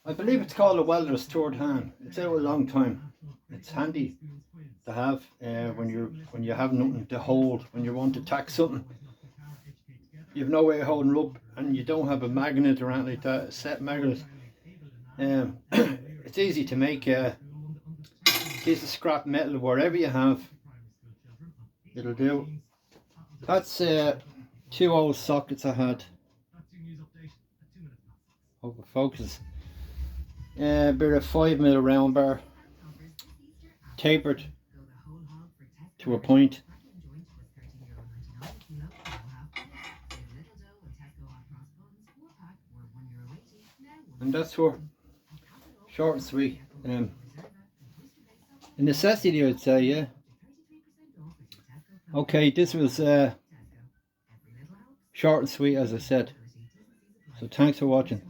I believe it's called a welder's third hand. It's out a long time. It's handy to have when you have nothing to hold, when you want to tack something. You've no way of holding it up, and you don't have a magnet or anything like that, a set magnet. It's easy to make a piece of scrap metal, wherever you have, it'll do. That's 2 old sockets I had. Hope it focuses. A bit of 5mm round bar, tapered to a point. And that's for short and sweet. A necessity, I'd say, yeah. Okay, this was short and sweet, as I said. So thanks for watching.